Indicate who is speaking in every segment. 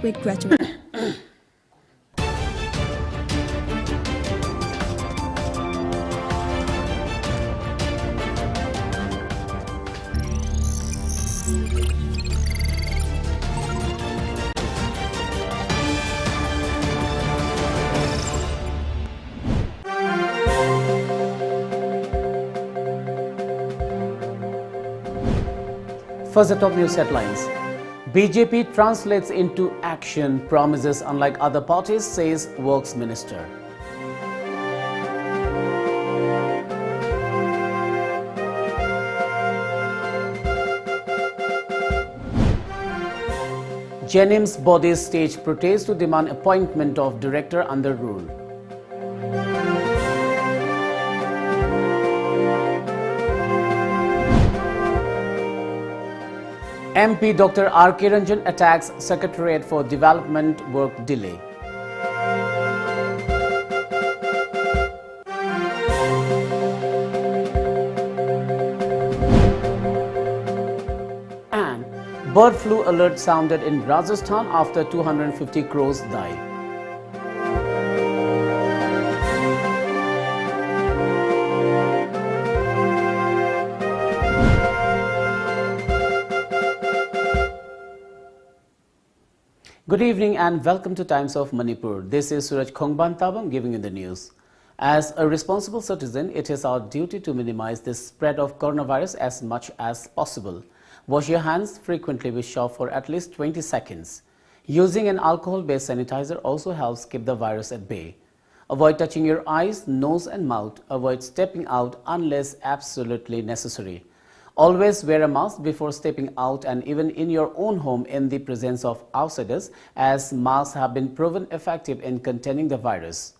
Speaker 1: with graduate.
Speaker 2: First, the top news headlines. BJP translates into action promises unlike other parties, says Works Minister. Jennings bodies stage protest to demand appointment of director under rule. MP Dr. R.K. Ranjan attacks Secretariat for development work delay. And bird flu alert sounded in Rajasthan after 250 crows died. Good evening and welcome to Times of Manipur. This is Suraj Tabam giving you the news. As a responsible citizen, it is our duty to minimize the spread of coronavirus as much as possible. Wash your hands frequently with soap for at least 20 seconds. Using an alcohol-based sanitizer also helps keep the virus at bay. Avoid touching your eyes, nose and mouth. Avoid stepping out unless absolutely necessary. Always wear a mask before stepping out and even in your own home in the presence of outsiders, as masks have been proven effective in containing the virus.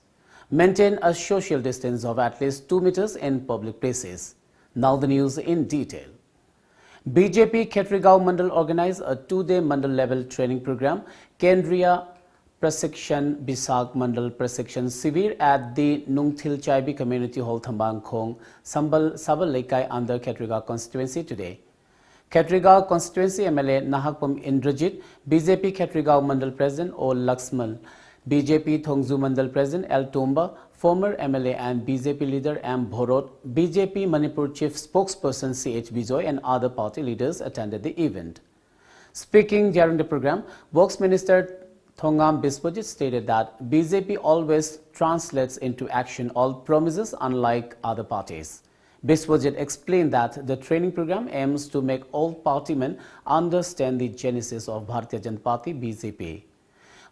Speaker 2: Maintain a social distance of at least 2 meters in public places. Now the news in detail. BJP Khetrigao Mandal organized a 2-day Mandal level training program, Kendriya Prasikshan Bisag Mandal Prasikshan Sivir at the Nungthil Chaibi Community Hall Thambang Khong, Sambal Sabal Lekai under Khetrigao constituency today. Khetrigao constituency MLA Nahakpam Indrajit, BJP Khetrigao Mandal President O Laxmal, BJP Thongzu Mandal President L Tomba, former MLA and BJP leader M Bhorot, BJP Manipur Chief Spokesperson CH Bijoy and other party leaders attended the event. Speaking during the program, Works Minister Thongam Biswajit stated that BJP always translates into action all promises unlike other parties. Biswajit explained that the training program aims to make all partymen understand the genesis of Bharatiya Janata Party BJP.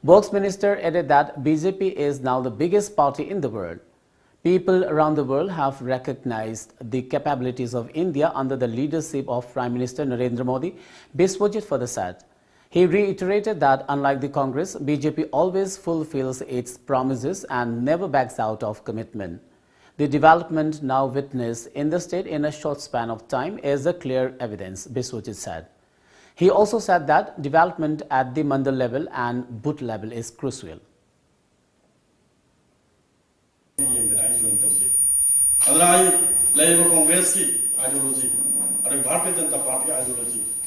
Speaker 2: Works Minister added that BJP is now the biggest party in the world. People around the world have recognized the capabilities of India under the leadership of Prime Minister Narendra Modi, Biswajit further said. He reiterated that unlike the Congress, BJP always fulfills its promises and never backs out of commitment. The development now witnessed in the state in a short span of time is a clear evidence, Biswajit said. He also said that development at the Mandal level and booth level is crucial.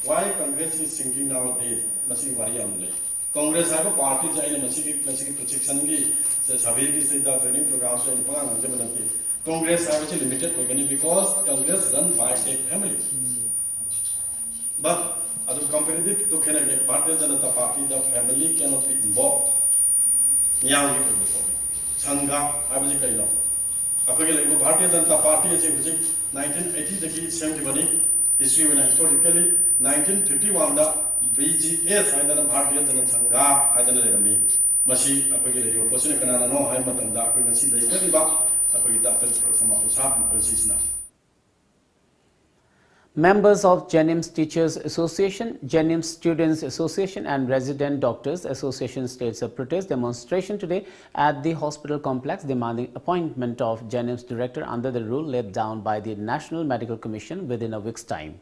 Speaker 3: Why Congress is sinking nowadays? Masi Variam. Congress have a party in Masi protection, the Saviki said the training programs and Congress have a limited organic because Congress run by state family. But other competitive to Canada parties and the party, the family cannot be involved. Young Sangha, I was a kind of. A party than the party is in 1980 70 history when historically 1951 the BGS haidana Bharatiya Janata Sangha haidana lerami masi apagi leyo question kana no hai matamda apagi ngasi leikariba apagi tapel sama usap persisna.
Speaker 2: Members of Jennings Teachers Association, Jennings Students Association and Resident Doctors Association staged a protest demonstration today at the hospital complex demanding appointment of Jennings director under the rule laid down by the National Medical Commission within a week's time.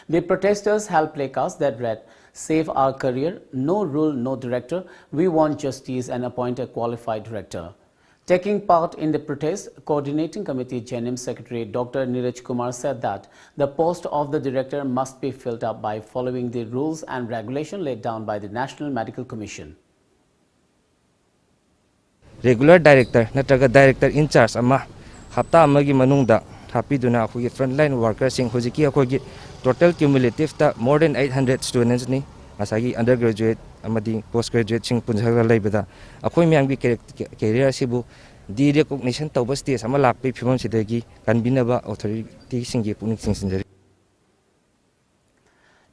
Speaker 2: The protesters held placards that read, "Save our career, no rule, no director, we want justice and appoint a qualified director." Taking part in the protest, Coordinating Committee JNM Secretary Dr. Neeraj Kumar said that the post of the director must be filled up by following the rules and regulation laid down by the National Medical Commission.
Speaker 1: Regular director natraga director in charge ama hapta amagi manungda hapiduna akhugi frontline workers sing hojiki akhogi total cumulative ta more than 800 students ni asagi undergraduate amadi postgraduate sing punjaga laibada akhoi myangbi career sibu di recognition tawba stage ama lakpi phimam sidagi kanbinaba authority singi puning singsinjari.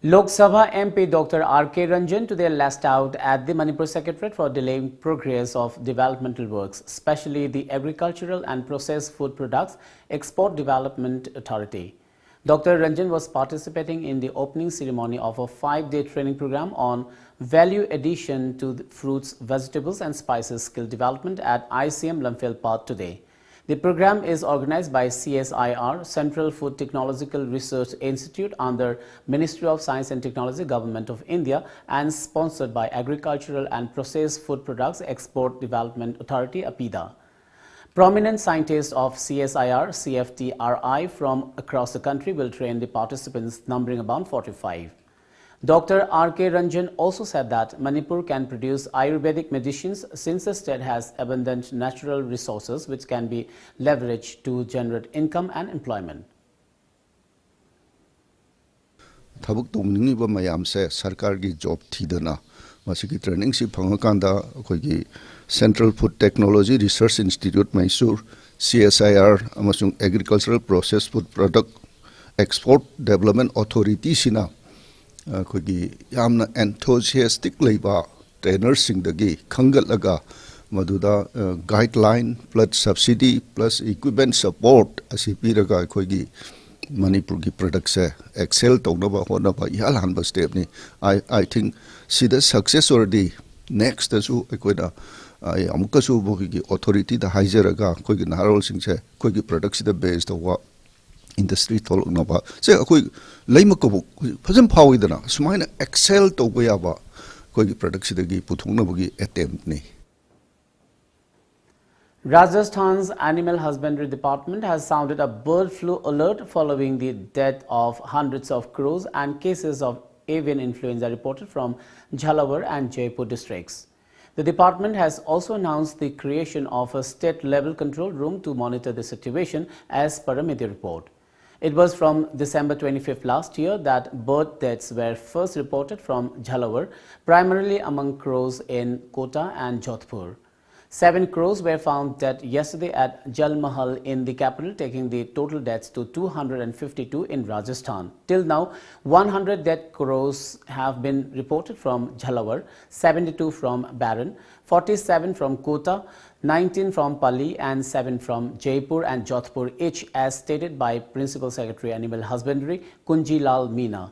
Speaker 2: Lok Sabha MP Dr. R.K. Ranjan today lashed out at the Manipur Secretariat for delaying progress of developmental works, especially the Agricultural and Processed Food Products Export Development Authority. Dr. Ranjan was participating in the opening ceremony of a 5-day training program on value addition to fruits, vegetables and spices skill development at ICM Lamphel Park today. The program is organized by CSIR, Central Food Technological Research Institute under Ministry of Science and Technology, Government of India, and sponsored by Agricultural and Processed Food Products Export Development Authority, APIDA. Prominent scientists of CSIR, CFTRI from across the country will train the participants, numbering about 45. Dr. R.K. Ranjan also said that Manipur can produce Ayurvedic medicines since the state has abundant natural resources which can be leveraged to generate income and employment.
Speaker 4: Thabuk tumningi ba mayam se sarkar gi job thidana masiki training si phangakanda akhoi Central Food Technology Research Institute Mysore CSIR amasung Agricultural Processed Food Product Export Development Authority sina akhoi yamna enthusiastic leiba trainers sing dagi khangatlaga maduda guideline plus subsidy plus equipment support asipiraga akhoi Manipur ki products excel tonaba honaba yalhanba step ni I think see the success already next asu akoida amukasu bogi authority the hijeraga koi gi narol sing se koi gi products the based of industry tolok naba se akoi leima ko phajam phawidana sumaina excel to goyaba koi gi products the gi puthungna bogi attempt ni.
Speaker 2: Rajasthan's Animal Husbandry Department has sounded a bird flu alert following the death of hundreds of crows and cases of avian influenza reported from Jhalawar and Jaipur districts. The department has also announced the creation of a state-level control room to monitor the situation as per a media report. It was from December 25th last year that bird deaths were first reported from Jhalawar, primarily among crows in Kota and Jodhpur. 7 crows were found dead yesterday at Jal Mahal in the capital, taking the total deaths to 252 in Rajasthan. Till now, 100 dead crows have been reported from Jhalawar, 72 from Baran, 47 from Kota, 19 from Pali and 7 from Jaipur and Jodhpur, each as stated by Principal Secretary Animal Husbandry Kunji Lal Meena.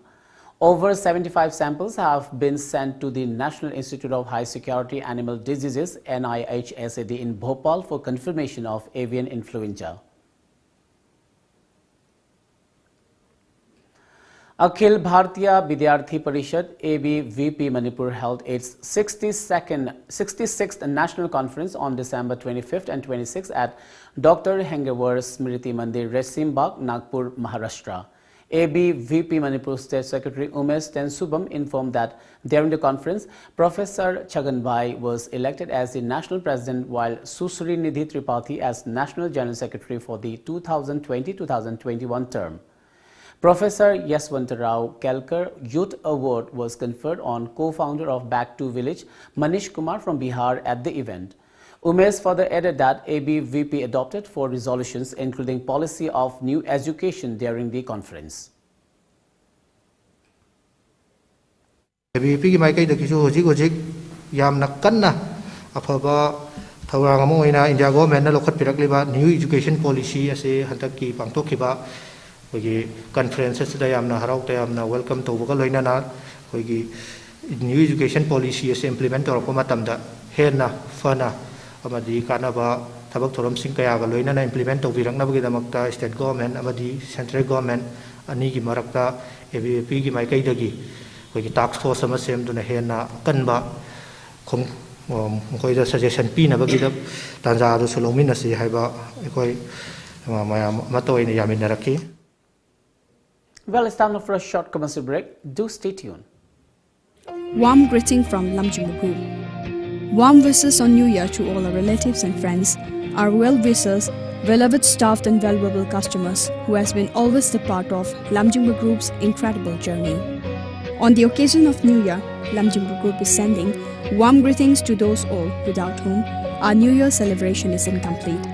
Speaker 2: Over 75 samples have been sent to the National Institute of High Security Animal Diseases NIHSAD in Bhopal for confirmation of avian influenza. Akhil Bharatiya Vidyarthi Parishad ABVP Manipur held its 66th National Conference on December 25th and 26th at Dr. Hengewar Smriti Mandir, Resimbagh, Nagpur, Maharashtra. ABVP Manipur State Secretary Umesh Tensubam informed that during the conference, Professor Chaganbhai was elected as the national president while Susri Nidhi Tripathi as national general secretary for the 2020-2021 term. Professor Yaswantarao Kelkar Youth Award was conferred on co-founder of Back to Village, Manish Kumar from Bihar at the event. Umesh further added that ABVP adopted 4 resolutions including policy of new education during the conference.
Speaker 5: ABVP ki maikai da kisu hojik yam nakkanna afaba thawrang among ina India government na lokhat pirakliba new education policy ase hantak ki pangtokhiba hogi conferences da yamna harau ta yamna welcome to boka loina na hogi new education policy ase implement torko matamda hena fana amadi kanaba thabak thoram sing kaya ga loina na implement to birakna bagi damakta state government amadi central government ani gi marakta ABVP gi maikai dagi hogi task force ama sem duna hena kanba khong ꯃꯈꯣꯏꯗ suggestion ꯄꯤꯅꯕꯒꯤꯗ ꯇꯥꯟꯖꯥ ꯑꯗꯨꯁꯨ ꯂꯧꯃꯤꯟꯅꯁꯤ ꯍꯥꯏꯕ ꯑꯩꯈꯣꯏ ꯃꯌꯥꯝ ꯑꯃꯠꯇ ꯑꯣꯏꯅ ꯌꯥꯃꯤꯟꯅꯔꯛꯈꯤ.
Speaker 2: Well, it's time for a short commercial break. Do stay tuned.
Speaker 6: Warm greeting from Lam Jumbo Group. Warm wishes on New Year to all our relatives and friends, our well-wishers, beloved staff and valuable customers who has been always the part of Lam Jumbo Group's incredible journey. On the occasion of New Year, Lam Jumbo Group is sending warm greetings to those all without whom our New Year celebration is incomplete.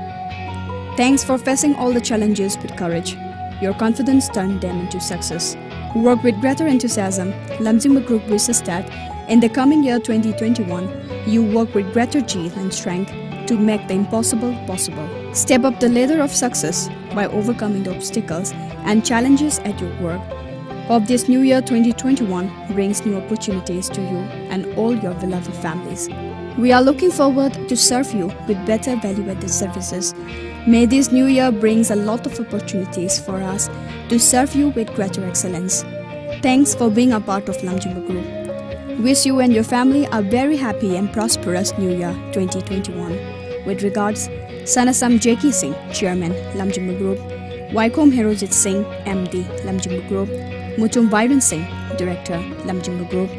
Speaker 6: Thanks for facing all the challenges with courage. Your confidence turned them into success. Work with greater enthusiasm. Lam Jumbo Group wishes that in the coming year 2021, you work with greater zeal and strength to make the impossible possible. Step up the ladder of success by overcoming the obstacles and challenges at your work. Hope this new year 2021 brings new opportunities to you and all your beloved families. We are looking forward to serve you with better value-added services. May this new year brings a lot of opportunities for us to serve you with greater excellence. Thanks for being a part of Lam Jumbo Group. Wish you and your family a very happy and prosperous New Year 2021. With regards, Sanasam J.K. Singh, Chairman, Lam Jumbo Group, Waikom Herojit Singh, MD, Lam Jumbo Group, Mutum Byron Singh, Director, Lam Jumbo Group,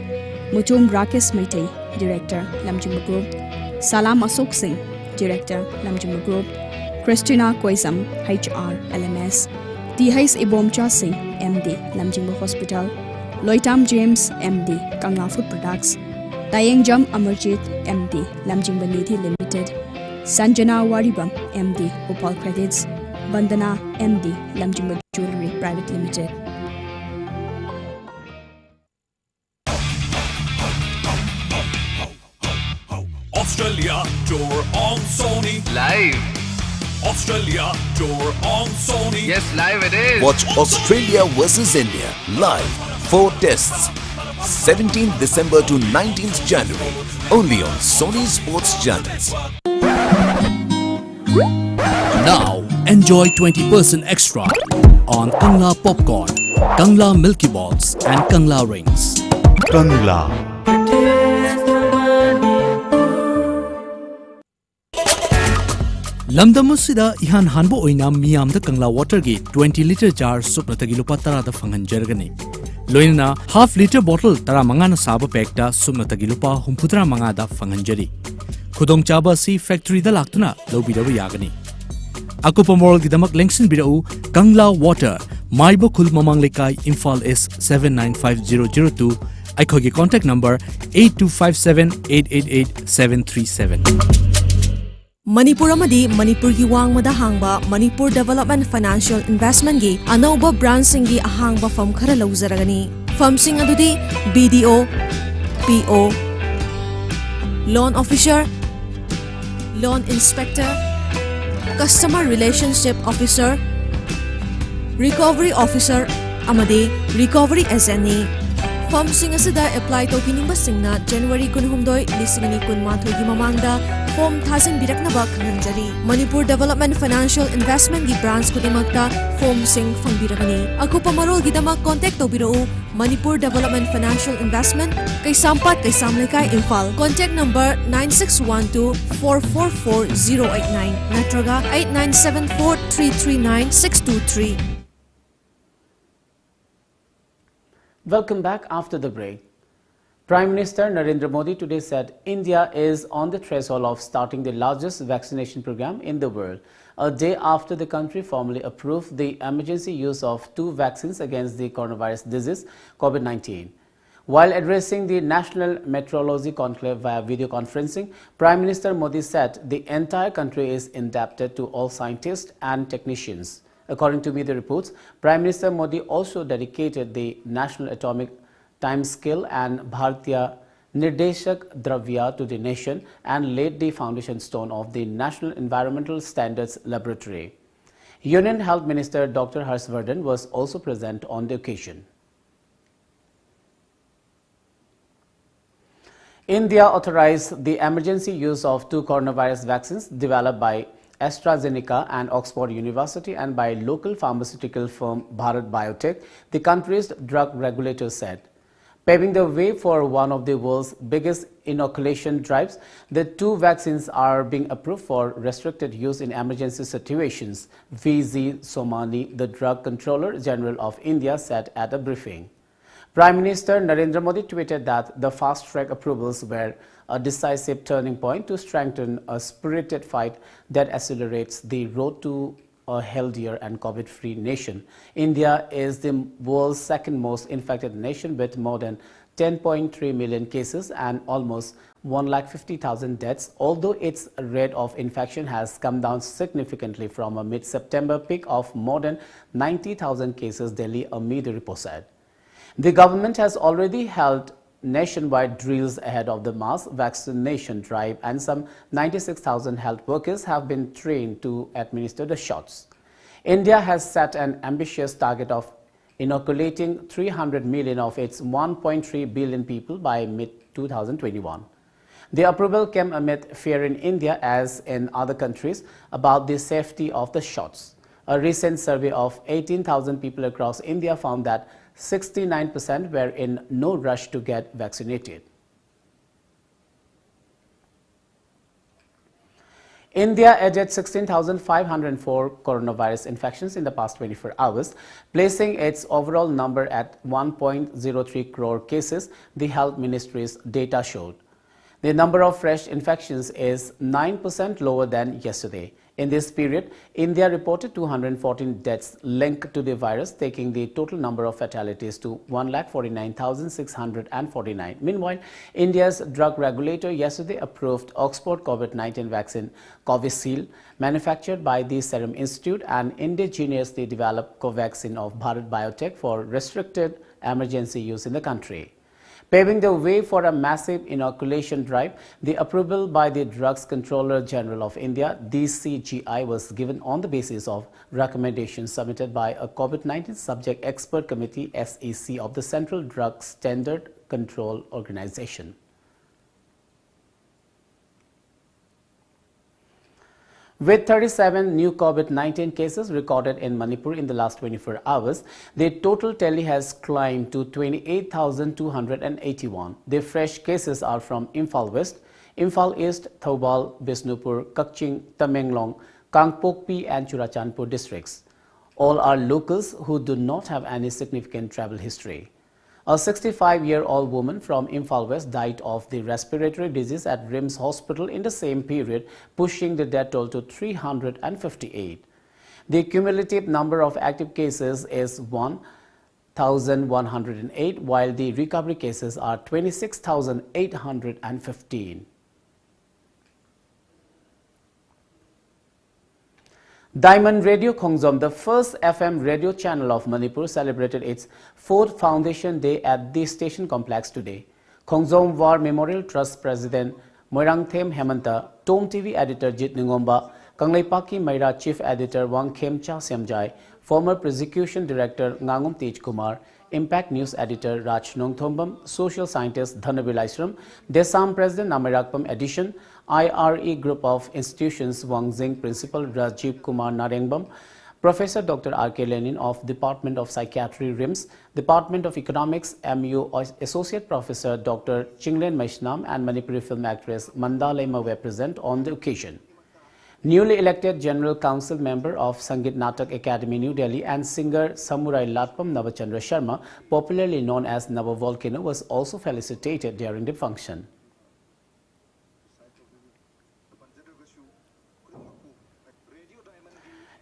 Speaker 6: Mutum Rakesh Maitei, Director, Lam Jumbo Group, Salam Asok Singh, Director, Lam Jumbo Group, Christina Koisam, HR, LMS, Tihais Ibomcha Singh, MD, Lam Jumbo Hospital, Loitam James, MD, Kangla Food Products, Tayengjam Amarjit, MD, Lam Jumbo Nidhi Limited, Sanjana Waribam, MD, Opal Credits, Bandana, MD, Lam Jumbo Jewelry Private Limited.
Speaker 7: Australia tour on Sony
Speaker 8: Live.
Speaker 7: Australia tour on Sony.
Speaker 8: Yes, live it is.
Speaker 9: Watch Australia versus India live. 4 tests. 17th December to 19th January. Only on Sony Sports Channels.
Speaker 10: Now enjoy 20% extra on Kangla Popcorn, Kangla Milky Balls and Kangla Rings.
Speaker 11: Kangla.
Speaker 10: Lamdamusida ihan hanbo oina miyam da Kangla water gi 20 liter jar supna tagi lupa tara da fangan jargani. Loina half liter bottle tara mangana saba pack da supna tagi lupa humputra manga da fangan jari. Khudong chaba si factory da laktuna lobi da yagani. Aku pamorol gidamak lengsin bidau Kangla water Maibo Khul Mamang Lekai Imphal S 795002. Aikogi contact number 8257888737.
Speaker 12: Manipur amadi Manipur gi wangmada hangba Manipur Development Financial Investment gi anauba branch singi ahangba firm khara lauzaragani. Firm sing adudi BDO, PO, Loan Officer, Loan Inspector, Customer Relationship Officer, Recovery Officer, amadi Recovery SNE. Firm sing asida apply to kining basingna January 2023 gi mamangda form Thasin Biraknaba Khanjari. Manipur Development Financial Investment gi branch kudimakta form sing fangbiragani. Aku pamarol gidamak contact tobiro Manipur Development Financial Investment kay Sampat kay Samlekai Imphal. Contact number 9612444089 natraga 8974339623.
Speaker 2: Welcome back after the break. Prime Minister Narendra Modi today said India is on the threshold of starting the largest vaccination program in the world, a day after the country formally approved the emergency use of 2 vaccines against the coronavirus disease, COVID-19. While addressing the National Meteorology Conclave via video conferencing, Prime Minister Modi said the entire country is indebted to all scientists and technicians. According to media reports, Prime Minister Modi also dedicated the National Atomic Timescale and Bharatiya Nirdeshak Dravya to the nation and laid the foundation stone of the National Environmental Standards Laboratory. Union Health Minister Dr. Harshvardhan was also present on the occasion. India authorized the emergency use of 2 coronavirus vaccines developed by AstraZeneca and Oxford University and by local pharmaceutical firm Bharat Biotech, the country's drug regulator said. Paving the way for one of the world's biggest inoculation drives, the two vaccines are being approved for restricted use in emergency situations, V.Z. Somani, the Drug Controller General of India, said at a briefing. Prime Minister Narendra Modi tweeted that the fast-track approvals were a decisive turning point to strengthen a spirited fight that accelerates the road to a healthier and COVID-free nation. India is the world's second most infected nation with more than 10.3 million cases and almost 150,000 deaths, although its rate of infection has come down significantly from a mid-September peak of more than 90,000 cases daily, a media report said. The government has already held nationwide drills ahead of the mass vaccination drive, and some 96,000 health workers have been trained to administer the shots. India has set an ambitious target of inoculating 300 million of its 1.3 billion people by mid-2021. The approval came amid fear in India, as in other countries, about the safety of the shots. A recent survey of 18,000 people across India found that 69% were in no rush to get vaccinated. India added 16,504 coronavirus infections in the past 24 hours, placing its overall number at 1.03 crore cases, the Health Ministry's data showed. The number of fresh infections is 9% lower than yesterday. In this period, India reported 214 deaths linked to the virus, taking the total number of fatalities to 1,49,649. Meanwhile, India's drug regulator yesterday approved Oxford COVID-19 vaccine Covishield, manufactured by the Serum Institute, and indigenously developed Covaxin of Bharat Biotech for restricted emergency use in the country. Paving the way for a massive inoculation drive, the approval by the Drugs Controller General of India, DCGI, was given on the basis of recommendations submitted by a COVID-19 Subject Expert Committee, SEC, of the Central Drug Standard Control Organization. With 37 new COVID-19 cases recorded in Manipur in the last 24 hours, the total tally has climbed to 28,281. The fresh cases are from Imphal West, Imphal East, Thoubal, Bisnupur, Kakching, Tamenglong, Kangpokpi and Churachandpur districts. All are locals who do not have any significant travel history. A 65-year-old woman from Imphal West died of the respiratory disease at RIMS Hospital in the same period, pushing the death toll to 358. The cumulative number of active cases is 1,108, while the recovery cases are 26,815. Diamond Radio Khongzom, the first FM radio channel of Manipur, celebrated its 4th Foundation Day at the station complex today. Khongzom War Memorial Trust President Moirangthem Hemanta, TOMTV Editor Jit Ningomba, Kangleipaki Maira Chief Editor Wang Khemcha Semjai, former Prosecution Director Ngangum Tej Kumar, Impact News Editor Raj Nongthombam, Social Scientist Dhanabilaisram, Desam President Namirakpam Edition, IRE Group of Institutions Wangzing Principal Rajiv Kumar Narengbam, Professor Dr. R.K. Lenin of Department of Psychiatry RIMS, Department of Economics MU Associate Professor Dr. Chinglen Maishnam and Manipuri film actress Manda Lema were present on the occasion. Newly elected General Council member of Sangeet Natak Academy New Delhi and singer Samurai Latpam Navachandra Sharma, popularly known as Nava Volcano, was also felicitated during the function.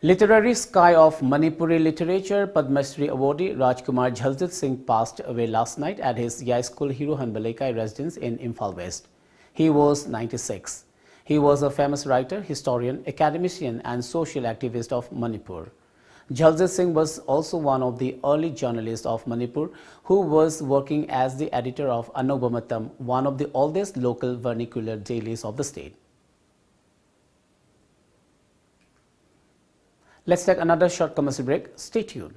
Speaker 2: Literary Sky of Manipuri Literature Padma Shri awardee Rajkumar Jhaljit Singh passed away last night at his Yai School Hero Hanbalekai residence in Imphal West. He was 96. He was a famous writer, historian, academician and social activist of Manipur. Jhaljit Singh was also one of the early journalists of Manipur who was working as the editor of Anobamatam, one of the oldest local vernacular dailies of the state. Let's take another short commercial break. Stay tuned.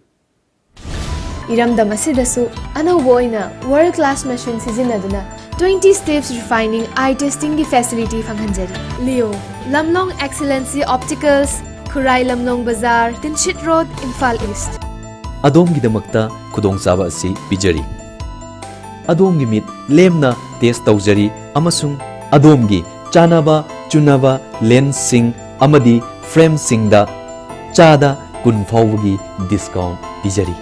Speaker 8: Iramdam asidasu anauba oina world class machine sizinaduna 20 steps refining eye testing gi facility phanghanjari. Leo Lamlong Excellency Opticals, Khurai Lamlong Bazaar, Tinshit Road, Imphal East.
Speaker 11: Adom gidamakta khudongchaba asi pijari. adom gi mit lemna test tawjari amasung adom gi chanaba chunaba lens sing amadi frame sing da chada kun fawgi discount pijari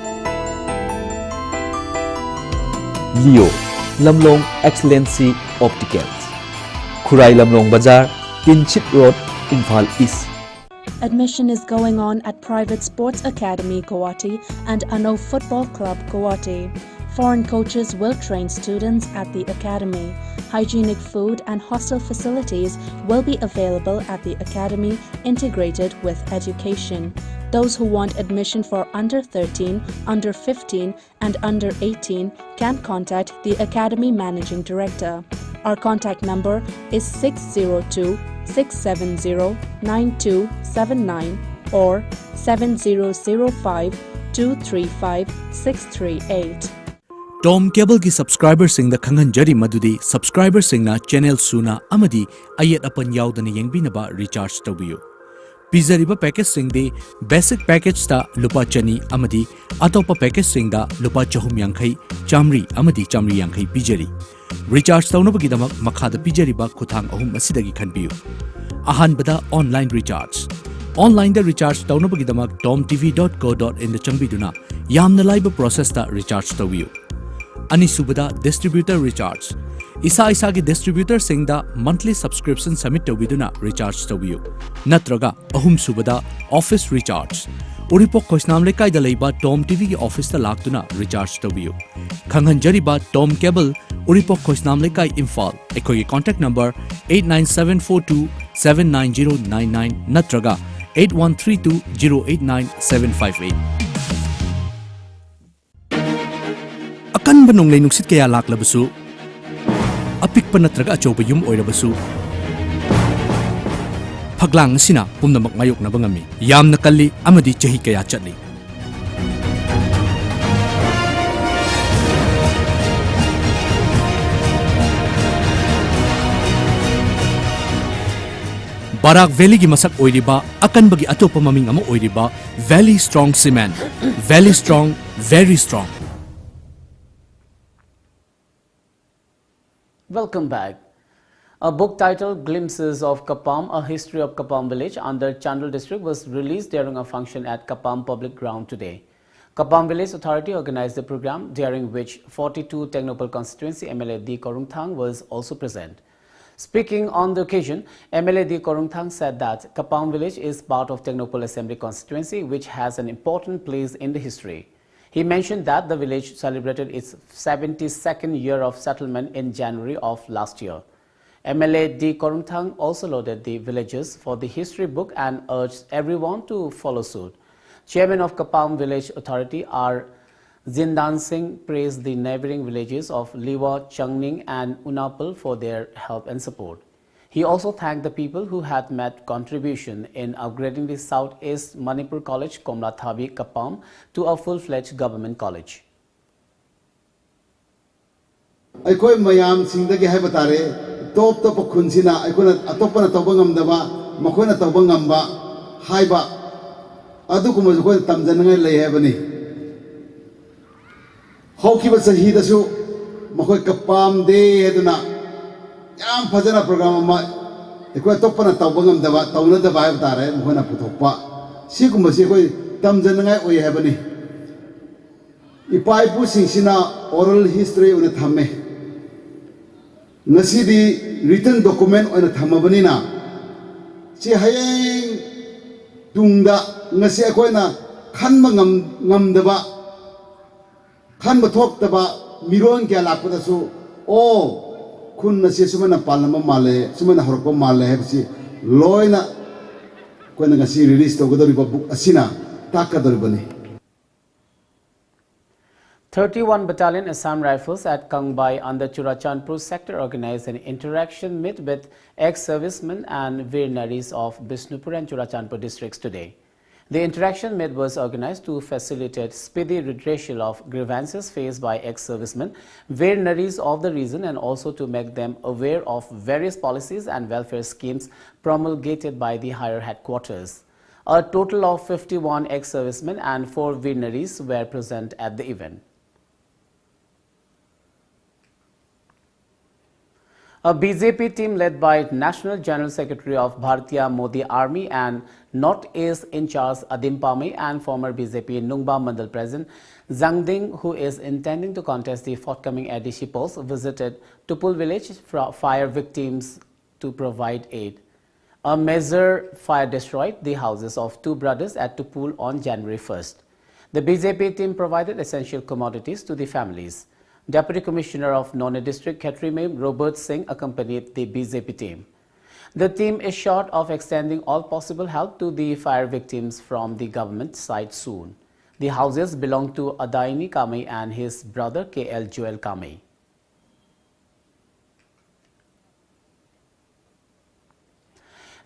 Speaker 11: Leo Lamlong Excellency Opticals Khurai Lamlong Bazar Pinchit Road Imphal East.
Speaker 13: Admission is going on at Private Sports Academy Guwahati and Ano Football Club Guwahati. Foreign coaches will train students at the academy. Hygienic food and hostel facilities will be available at the academy, integrated with education. Those who want admission for under 13, under 15 and under 18 can contact the Academy Managing Director. Our contact number is 602-670-9279 or 7005-235-638.
Speaker 10: Tom Cable ki subscriber sing da khangan jari madudi subscriber sing na channel suna amadi ayet apan yaudana yengbinaba recharge tawbiyo. Pizariba package sing de basic package ta lupa chani amadi atopa package sing da lupa chahum yankhai chamri amadi chamri yankhai pijari. Recharge tawnabagi damak makhada pijariba khuthang ahum asidagi khanbiyo. Ahanbada online recharge. Online da recharge tawnabagi damak tomtv.co.in da changbiduna yamna laiba process ta recharge tawbiyo. Anisubada distributor recharge. Isa ki distributor sing da monthly subscription submit tawbiduna recharge tawbiyo. Natraga ahum subada office recharge. Uripok Kosnam Lekai da leiba TOMTV ki office ta laktuna recharge tawbiyo. Khanghan jariba Tom Cable Uripok Kosnam Lekai Imphal. Ekoi contact number 89742790999 natraga 8132089758. Akan banong lay nungsit kaya laklabasu apik pa natraga achoba yum oirabasu phaglang sina pumnamak mayok na bangami yam nakali amadi chahi kaya chatli Barak Valley gi masak oiriba akan bagi atopa maming amo oiriba Valley Strong Cement. Valley Strong, very strong.
Speaker 2: Welcome back. A book titled Glimpses of Kapam, A History of Kapam Village under Chandal district was released during a function at Kapam Public Ground today. Kapam Village Authority organized the program, during which 42 Technopol constituency MLA D. Korungthang was also present. Speaking on the occasion, MLA D. Korungthang said that Kapam Village is part of Technopol Assembly constituency, which has an important place in the history. He mentioned that the village celebrated its 72nd year of settlement in January of last year. MLA D. Korungthang also lauded the villagers for the history book and urged everyone to follow suit. Chairman of Kapam Village Authority R. Zindan Singh praised the neighboring villages of Liwa, Changning and Unapal for their help and support. He also thanked the people who had made contribution in upgrading the Southeast Manipur College, Komlathabi, Kapam to a full-fledged government college.
Speaker 14: Aikoi mayam singdagi hai batare top khunsina aikona atopana tawbangam daba makhona tawbangam ba haiba adu kuma ko tamjanangai lei hebani hokiba sahi dasu makhoi Kapam de eduna yam fajana program ma ekoi topana tawbangam daba tawna daba hai batare makhona puthokpa siguma si koi tamjanangai oi hebani ipai pu singsina oral history una thamme nasidi written document oina thamabani na si hayeng tungda ngasi akoina khanma ngamdaba khanba thokdaba miron kya lakpada su o khun nasi sumana palama male sumana horko male hebsi loina koina ngasi release togodori book asina takadoribani
Speaker 2: 31 Battalion Assam Rifles at Kangbai under Churachandpur sector organized an interaction meet with ex-servicemen and Veer Naris of Bishnupur and Churachandpur districts today. The interaction meet was organized to facilitate speedy redressal of grievances faced by ex-servicemen, Veer Naris of the region, and also to make them aware of various policies and welfare schemes promulgated by the higher headquarters. A total of 51 ex-servicemen and 4 Veer Naris were present at the event. A BJP team led by National General Secretary of Bharatiya Modi Army and North-East in charge Adim Pame and former BJP Nungba Mandal President Zhang Ding, who is intending to contest the forthcoming ADC post, visited Tupul village for fire victims to provide aid. A major fire destroyed the houses of two brothers at Tupul on January 1st. The BJP team provided essential commodities to the families. Deputy Commissioner of None District, Khetrime Robert Singh, accompanied the BJP team. The team is short of extending all possible help to the fire victims from the government side soon. The houses belong to Adaini Kame and his brother KL Joel Kame.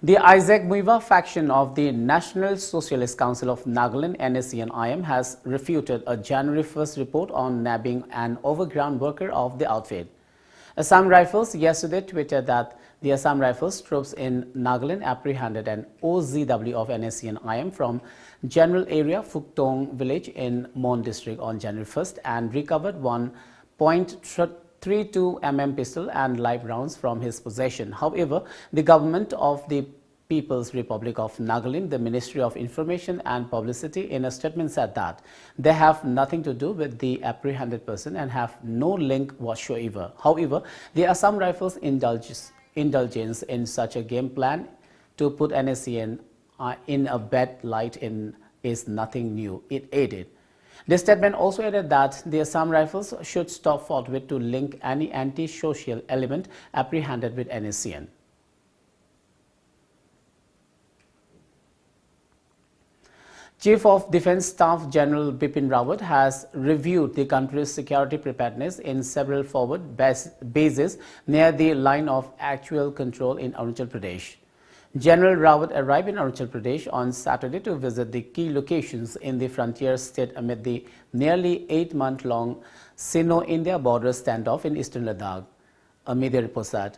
Speaker 2: The Isaac Muiva faction of the National Socialist Council of Nagaland NSCN has refuted a January 1st report on nabbing an overground worker of the outfit. Assam Rifles yesterday tweeted that the Assam Rifles troops in Nagaland apprehended an OZW of NSCN from general area Fuktong village in Mon district on January 1st and recovered 1.32 mm pistol and live rounds from his possession. However, the government of the People's Republic of Nagaland, the Ministry of Information and Publicity, in a statement said that they have nothing to do with the apprehended person and have no link whatsoever. However, the Assam Rifles indulgence in such a game plan to put NSCN in a bad light is nothing new. It aided. The statement also added that the Assam Rifles should stop forthwith to link any anti-social element apprehended with NSCN. Chief of Defence Staff General Bipin Rawat has reviewed the country's security preparedness in several forward bases near the line of actual control in Arunachal Pradesh. General Rawat arrived in Arunachal Pradesh on Saturday to visit the key locations in the frontier state amid the nearly 8-month-long Sino-India border standoff in eastern Ladakh. A media report said,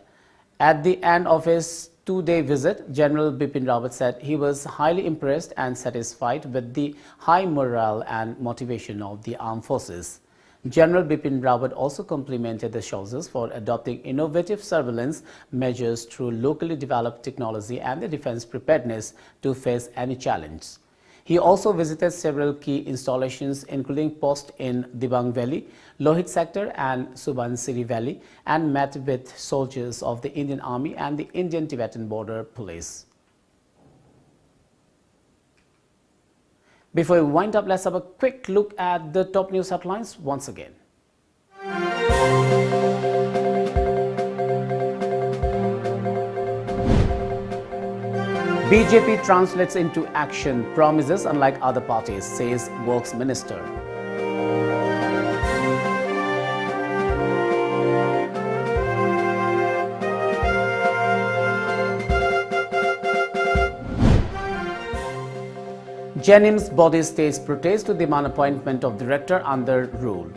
Speaker 2: at the end of his 2-day visit, General Bipin Rawat said he was highly impressed and satisfied with the high morale and motivation of the armed forces. General Bipin Rawat also complimented the soldiers for adopting innovative surveillance measures through locally developed technology and the defense preparedness to face any challenge. He also visited several key installations including posts in Dibang Valley, Lohit Sector and Subansiri Valley and met with soldiers of the Indian Army and the Indian Tibetan Border Police. Before we wind up, let's have a quick look at the top news headlines once again. BJP translates into action promises unlike other parties, says Works Minister. Jennings body states protest to demand appointment of director under rule.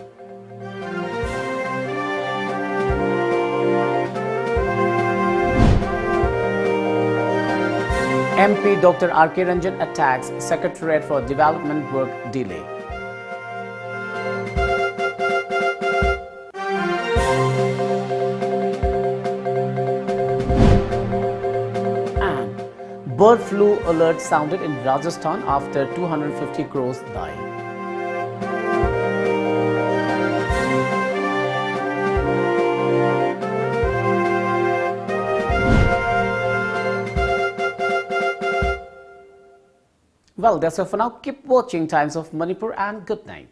Speaker 2: MP Dr. R.K. Ranjan attacks Secretariat for Development work delay. And bird flu alert sounded in Rajasthan after 250 crows died. Well, that's all for now. Keep watching Times of Manipur and good night.